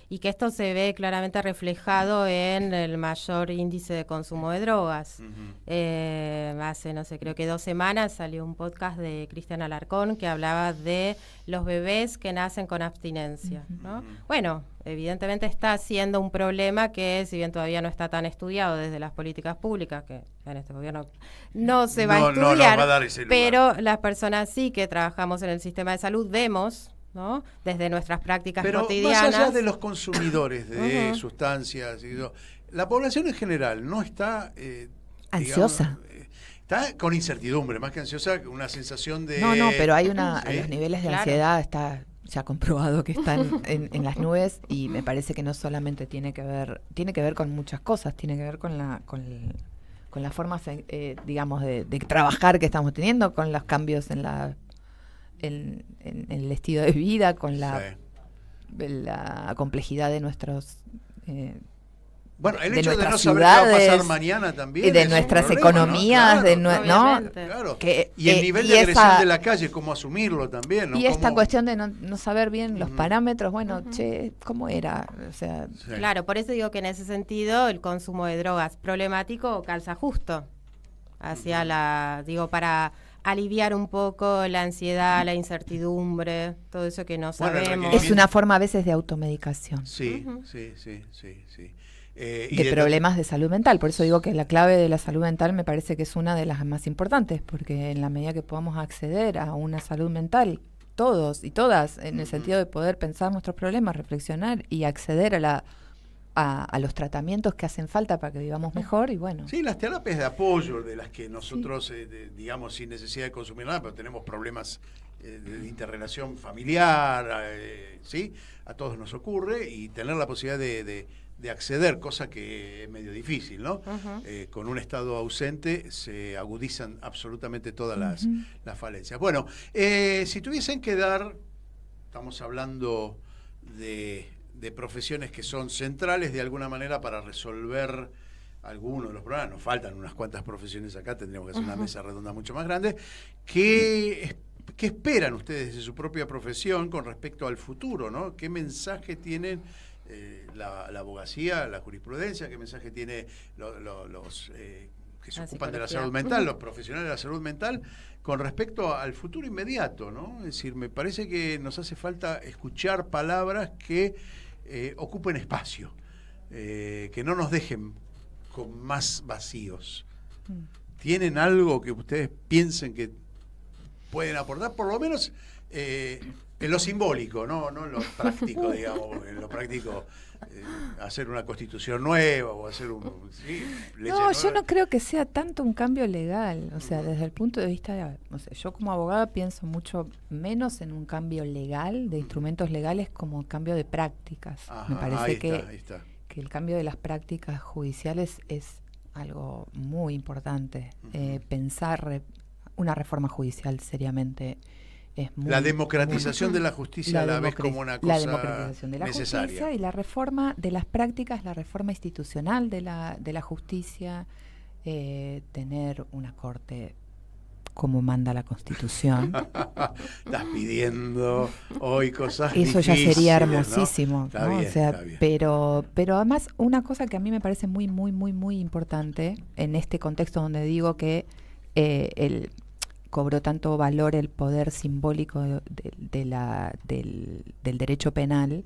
y que esto se ve claramente reflejado en el mayor índice de consumo de drogas. Hace, no sé, creo que 2 semanas salió un podcast de Cristian Alarcón que hablaba de los bebés que nacen con abstinencia, ¿no? Bueno, evidentemente está siendo un problema que, si bien todavía no está tan estudiado desde las políticas públicas, que en este gobierno no se va a estudiar, va a dar ese lugar. Pero las personas sí que trabajamos en el sistema de salud vemos, ¿no?, desde nuestras prácticas cotidianas. Más allá de los consumidores de sustancias, la población en general no está ansiosa. Está con incertidumbre, más que ansiosa, una sensación de... No, pero hay los niveles de ansiedad está ya comprobado que están en las nubes, y me parece que no solamente tiene que ver con muchas cosas, tiene que ver con las formas, digamos, de trabajar que estamos teniendo, con los cambios en el estilo de vida, con la complejidad de nuestros... Bueno, el de hecho de no nuestras saber qué va a ciudades pasar mañana también y de es nuestras un problema, economías, ¿no? Claro. Y el nivel de agresión de la calle, cómo asumirlo también, ¿no? Y esta cuestión de no saber bien los parámetros, bueno, ¿cómo era? O sea, Claro, por eso digo que en ese sentido el consumo de drogas problemático calza justo hacia para aliviar un poco la ansiedad, la incertidumbre, todo eso que no sabemos. Es una forma a veces de automedicación. Sí. De problemas de salud mental. Por eso digo que la clave de la salud mental me parece que es una de las más importantes, porque en la medida que podamos acceder a una salud mental, todos y todas, en el sentido de poder pensar nuestros problemas, reflexionar y acceder a los tratamientos que hacen falta para que vivamos mejor, y bueno. Sí, las terapias de apoyo, de las que nosotros, digamos, sin necesidad de consumir nada, pero tenemos problemas de interrelación familiar, ¿sí? A todos nos ocurre, y tener la posibilidad de acceder, cosa que es medio difícil, ¿no? Con un Estado ausente se agudizan absolutamente todas las falencias. Bueno, si tuviesen que dar, estamos hablando de profesiones que son centrales de alguna manera para resolver algunos de los problemas, nos faltan unas cuantas profesiones acá, tendríamos que hacer una mesa redonda mucho más grande. ¿Qué esperan ustedes de su propia profesión con respecto al futuro, ¿no? ¿Qué mensaje tienen la abogacía, la jurisprudencia? ¿Qué mensaje tiene los que se ocupan de la salud mental, los profesionales de la salud mental, con respecto al futuro inmediato, ¿no? Es decir, me parece que nos hace falta escuchar palabras que ocupen espacio, que no nos dejen con más vacíos. ¿Tienen algo que ustedes piensen que pueden aportar? Por lo menos en lo simbólico, no en lo práctico, digamos, en lo práctico, hacer una constitución nueva o hacer yo no creo que sea tanto un cambio legal, o sea, desde el punto de vista, yo como abogada pienso mucho menos en un cambio legal, de instrumentos legales, como un cambio de prácticas. Me parece que el cambio de las prácticas judiciales es algo muy importante. Pensar una reforma judicial seriamente es muy... La democratización de la justicia la ves como una cosa necesaria. La democratización de la justicia y la reforma de las prácticas, la reforma institucional de la justicia, tener una corte como manda la Constitución. Estás pidiendo hoy cosas eso difíciles, ya sería hermosísimo, ¿no? Está bien, o sea, está bien. Pero además una cosa que a mí me parece muy muy muy muy importante en este contexto donde digo que cobró tanto valor el poder simbólico del derecho penal,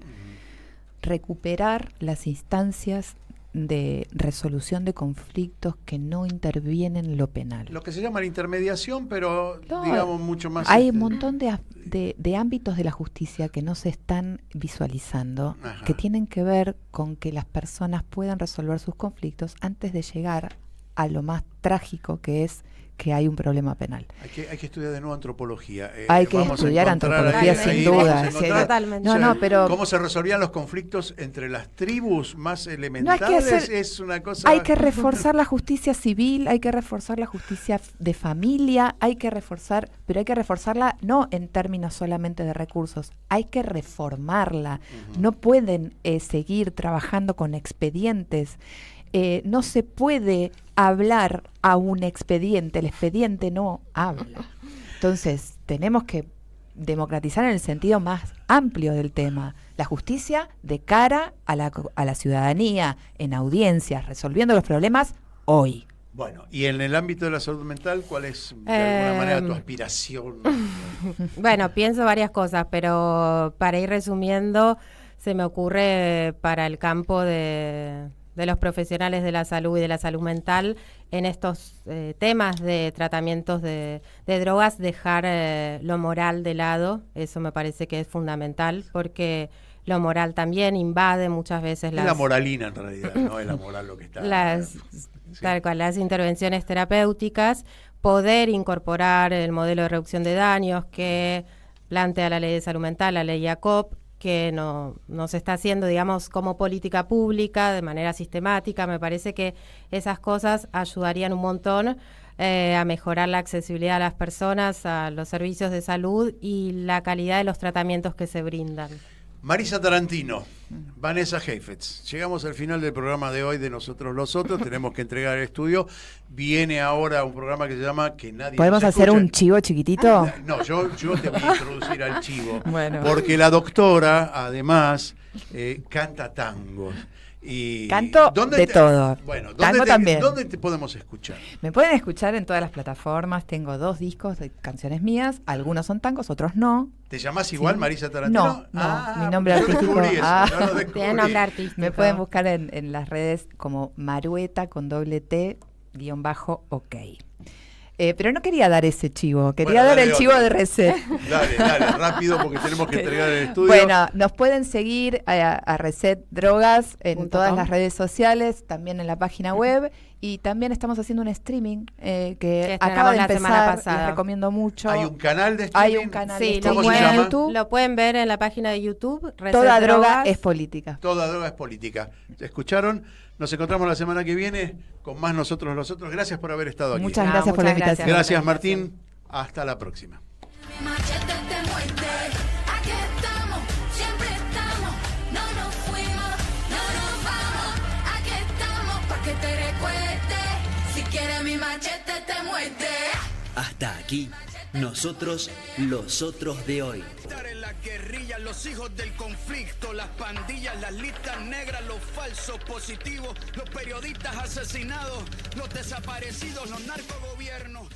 recuperar las instancias de resolución de conflictos que no intervienen en lo penal. Lo que se llama la intermediación, pero digamos mucho más... Hay un montón de ámbitos de la justicia que no se están visualizando, que tienen que ver con que las personas puedan resolver sus conflictos antes de llegar a lo más trágico, que es que hay un problema penal. Hay que estudiar de nuevo antropología. Hay que estudiar antropología sin duda. Totalmente. Pero cómo se resolvían los conflictos entre las tribus más elementales es una cosa... Hay que reforzar la justicia civil, hay que reforzar la justicia de familia, pero hay que reforzarla no en términos solamente de recursos, hay que reformarla. No pueden seguir trabajando con expedientes. No se puede hablar a un expediente, el expediente no habla. Entonces, tenemos que democratizar en el sentido más amplio del tema. La justicia de cara a la ciudadanía, en audiencias, resolviendo los problemas hoy. Bueno, y en el ámbito de la salud mental, ¿cuál es de alguna manera tu aspiración? Bueno, pienso varias cosas, pero para ir resumiendo, se me ocurre para el campo de los profesionales de la salud y de la salud mental en estos temas de tratamientos de drogas, dejar lo moral de lado. Eso me parece que es fundamental, porque lo moral también invade muchas veces la moralina en realidad, no es la moral lo que está. Tal cual, las intervenciones terapéuticas, poder incorporar el modelo de reducción de daños que plantea la ley de salud mental, la ley ACOP, que no se está haciendo, digamos, como política pública de manera sistemática. Me parece que esas cosas ayudarían un montón a mejorar la accesibilidad a las personas, a los servicios de salud y la calidad de los tratamientos que se brindan. Marisa Tarantino, Vanessa Heifetz. Llegamos al final del programa de hoy de Nosotros los Otros. Tenemos que entregar el estudio. Viene ahora un programa que se llama Que Nadie ¿Podemos hacer un chivo chiquitito? No, yo te voy a introducir al chivo. Bueno. Porque la doctora, además, canta tangos. Y canto de todo. Bueno, tango también. ¿Dónde te podemos escuchar? Me pueden escuchar en todas las plataformas. Tengo 2 discos de canciones mías. Algunos son tangos, otros no. ¿Te llamás igual, Marisa Tarantino? No, mi nombre artístico. Tiene nombre artístico. Me pueden buscar en las redes como Marueta con _T_ OK. Pero no quería dar ese chivo, quería dar el chivo de Reset. Dale, rápido porque tenemos que entregar el estudio. Bueno, nos pueden seguir a Reset Drogas en todas las redes sociales, también en la página web, y también estamos haciendo un streaming que acaba de empezar, les recomiendo mucho. ¿Hay un canal de streaming? Hay un canal de ¿Cómo se llama? Lo pueden ver en la página de YouTube. Reset Toda droga Drogas. es política. Toda droga es política. ¿Escucharon? Nos encontramos la semana que viene con más Nosotros los Otros. Gracias por haber estado aquí. Muchas gracias por la invitación. Gracias, Martín. Hasta la próxima. Hasta aquí, Nosotros los Otros de hoy. La guerrilla, los hijos del conflicto, las pandillas, las listas negras, los falsos positivos, los periodistas asesinados, los desaparecidos, los narcogobiernos.